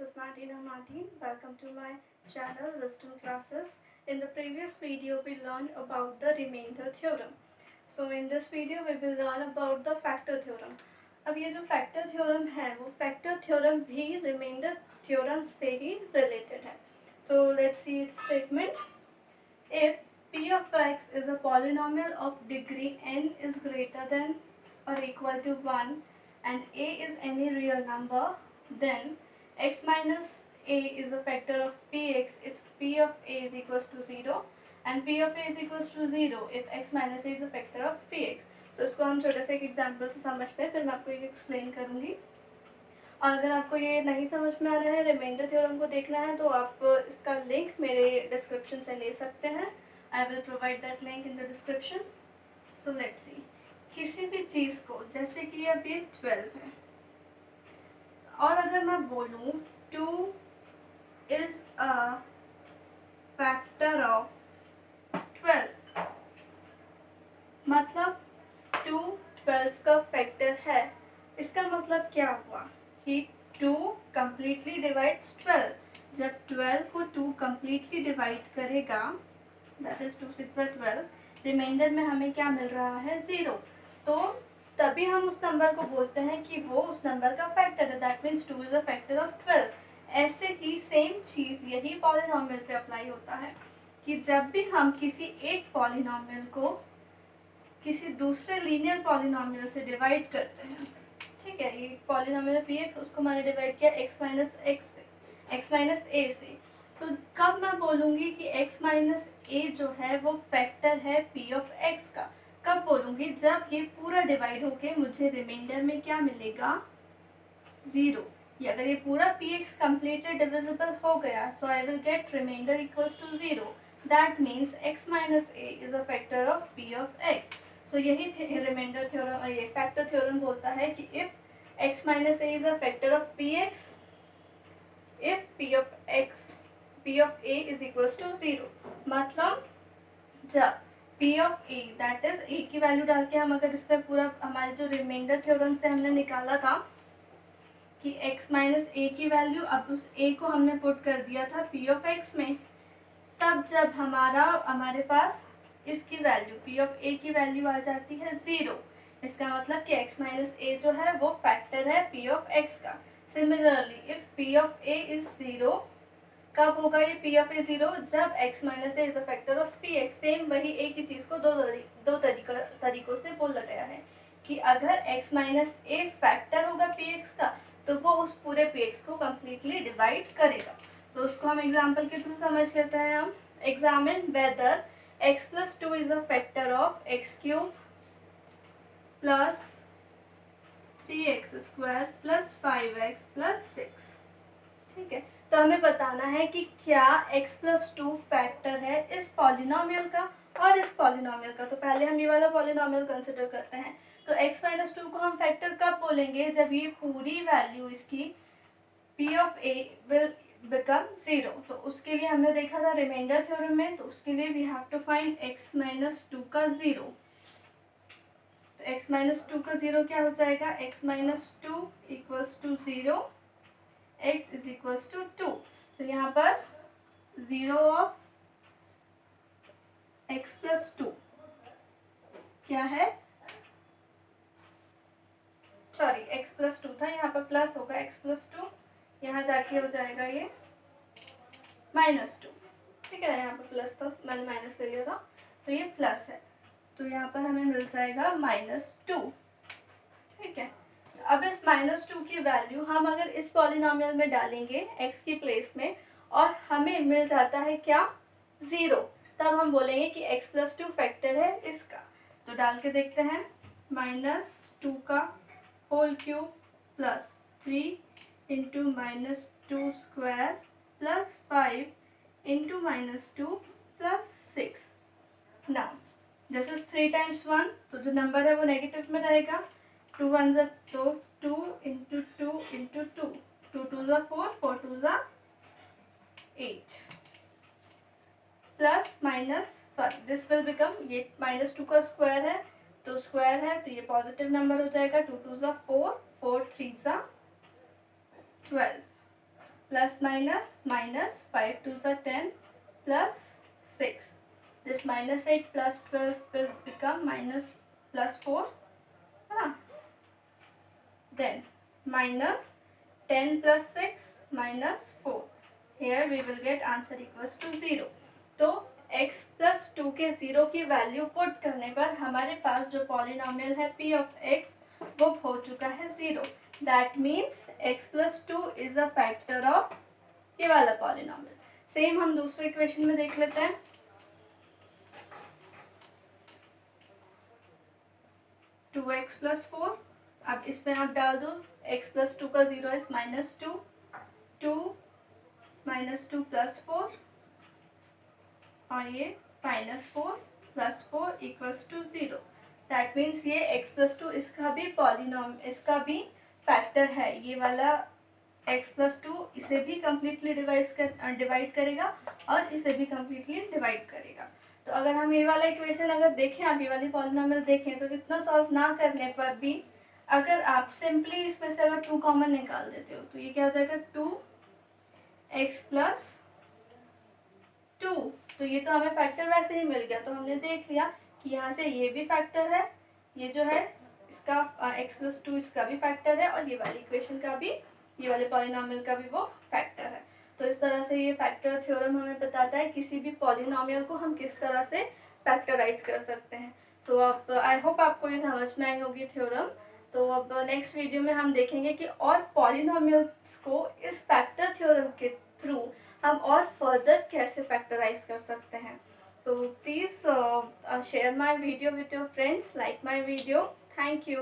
is Martina Martin. Welcome to my channel Wisdom Classes. In the previous video we learned about the remainder theorem. So in this video we will learn about the factor theorem. अब ये जो factor theorem है वो factor theorem भी remainder theorem से ही related है. So let's see its statement. If p of x is a polynomial of degree n is greater than or equal to 1 and a is any real number, then x minus a is a factor of px if p of a is equals to 0 and p of a is equals to 0 if x minus a is a factor of px. So इसको हम छोटे से एक example से समझते हैं, फिर मैं आपको ये एक्सप्लेन करूँगी. और अगर आपको ये नहीं समझ में आ रहा है, रिमाइंडर थ्योरम को देखना है, तो आप इसका लिंक मेरे डिस्क्रिप्शन से ले सकते हैं. I will provide that link in the description. So let's see, किसी भी चीज़ को, जैसे कि अब ये 12 है और अगर मैं बोलूँ 2 इज अ फैक्टर ऑफ 12, मतलब 2 12 का फैक्टर है. इसका मतलब क्या हुआ कि 2 कम्प्लीटली डिवाइड्स 12. जब 12 को 2 कम्प्लीटली डिवाइड करेगा, दैट इज 2 6 12, रिमाइंडर में हमें क्या मिल रहा है? 0. तो तभी हम उस नंबर को बोलते हैं कि वो उस नंबर का फैक्टर है. That means 2 is a factor of 12. ऐसे ही सेम चीज़ यही पॉलिनोमियल पे अप्लाई होता है कि जब भी हम किसी एक पॉलिनोमियल को किसी दूसरे लीनियर पॉलिनोमियल से डिवाइड करते हैं, ठीक है, ये पॉलिनोमियल पी एक्स, उसको मैंने डिवाइड किया एक्स माइनस ए से, तो कब मैं बोलूँगी कि x माइनस ए जो है वो फैक्टर है p ऑफ x का? कब बोलूँगी? जब ये पूरा डिवाइड होके मुझे रिमाइंडर में क्या मिलेगा? 0. या अगर ये पूरा px कम्प्लीटली डिविजिबल हो गया, so I will get remainder equals to 0. That means x minus a is a factor of p of x. So यही रिमाइंडर थ्योरम, ये फैक्टर थ्योरम बोलता है कि if x minus a is a factor of px, if p of a is equals to 0, मतलब जब p of a, that is a की value डाल के हम अगर इस पर पूरा हमारे जो रिमाइंडर थ्योरम से हमने निकाला था कि x माइनस ए की वैल्यू, अब उस a को हमने पुट कर दिया था p of x में, तब जब हमारे पास इसकी वैल्यू p of a की वैल्यू आ जाती है 0, इसका मतलब कि x माइनस ए जो है वो फैक्टर है p of x का. Similarly if p of a is 0, कब होगा ये p of a 0? जब x minus a is a factor of px. Same वही एक ही चीज़ को दो तरीकों से बोला गया है कि अगर x माइनस ए फैक्टर होगा px का, तो वो उस पूरे px को कम्प्लीटली डिवाइड करेगा. तो उसको हम एग्जाम्पल के थ्रू समझ लेते हैं. हम examine whether x plus 2 is a factor of x cube plus 3x square plus 5x plus 6. ठीक है, तो हमें बताना है कि क्या x प्लस 2 फैक्टर है इस पॉलिनोमियल का और इस पॉलिनोमियल का. तो पहले हम ये वाला पॉलिनोमियल कंसिडर करते हैं. तो x माइनस 2 को हम फैक्टर कब बोलेंगे? जब ये पूरी वैल्यू इसकी p of a will become 0. तो उसके लिए हमने देखा था रिमाइंडर थ्योरम में, तो उसके लिए we have to find x minus 2 का 0. तो x माइनस 2 का 0 क्या हो जाएगा? x minus 2 equals to 0, x is equals to 2. तो यहाँ पर 0 ऑफ x प्लस 2 क्या है? सॉरी, x प्लस 2 था, यहाँ पर प्लस होगा x प्लस 2, यहाँ जाके हो जाएगा ये माइनस 2. ठीक है, यहाँ पर प्लस था, मैंने माइनस कर लिया था, तो ये प्लस है, तो यहाँ पर हमें मिल जाएगा माइनस 2. ठीक है, अब इस माइनस 2 की वैल्यू हम अगर इस पॉलिनोमियल में डालेंगे x की प्लेस में और हमें मिल जाता है क्या? 0, तब हम बोलेंगे कि x प्लस 2 फैक्टर है इसका. तो डाल के देखते हैं. माइनस 2 का whole cube plus 3 into minus 2 square plus 5 into minus 2 plus 6. Now this is 3 times 1, तो जो नंबर है वो नेगेटिव में रहेगा. 2 1 ज़ा तो 2 इंटू 2 इंटू 2, 2 2 ज़ा 4, 4 2 ज़ा 8 plus minus, sorry this will become, ये माइनस 2 का स्क्वायर है तो स्क्वायर है, तो ये पॉजिटिव नंबर हो जाएगा. 2 2 ज़ा 4, 4 3 ज़ा 12 plus minus minus 5 2s are 10 plus 6. This minus 8 plus 12 will become minus plus 4 है ना. Then minus 10 plus 6 minus 4. Here we will get answer equals to 0. तो x plus 2 के 0 की वैल्यू पुट करने पर हमारे पास जो पॉलिनोमियल है p of x वो हो चुका है 0. That means x plus 2 is a factor of ये वाला पॉलिनोमियल. सेम हम दूसरे इक्वेशन में देख लेते हैं. 2x plus 4. अब इसमें आप डाल दो x plus 2 का 0 इज minus 2. 2 minus 2 plus 4 और ये -4 plus 4 equals to 0. That means ये x plus 2 इसका भी इसका भी फैक्टर है. ये वाला x plus 2 इसे भी कम्प्लीटली डिवाइड करेगा और इसे भी कम्प्लीटली डिवाइड करेगा. तो अगर हम ये वाला इक्वेशन अगर देखें, आप ये वाली पॉलिनोमियल देखें, तो इतना सॉल्व ना करने पर भी अगर आप सिंपली इसमें से अगर 2 कॉमन निकाल देते हो तो ये क्या हो जाएगा 2x plus 2. तो ये तो हमें फैक्टर वैसे ही मिल गया. तो हमने देख लिया कि यहाँ से ये भी फैक्टर है, ये जो है इसका x plus 2 इसका भी फैक्टर है और ये वाली इक्वेशन का भी, ये वाले पॉलिनोमियल का भी वो फैक्टर है. तो इस तरह से ये फैक्टर थ्योरम हमें बताता है किसी भी पॉलिनोमियल को हम किस तरह से फैक्टराइज कर सकते हैं. तो अब आई होप आपको ये समझ में आई होगी थ्योरम. तो अब नेक्स्ट वीडियो में हम देखेंगे कि और पॉलिनोमियल्स को इस फैक्टर थ्योरम के थ्रू हम और फर्दर कैसे फैक्टराइज कर सकते हैं. तो please share my video with your friends, like my video. Thank you.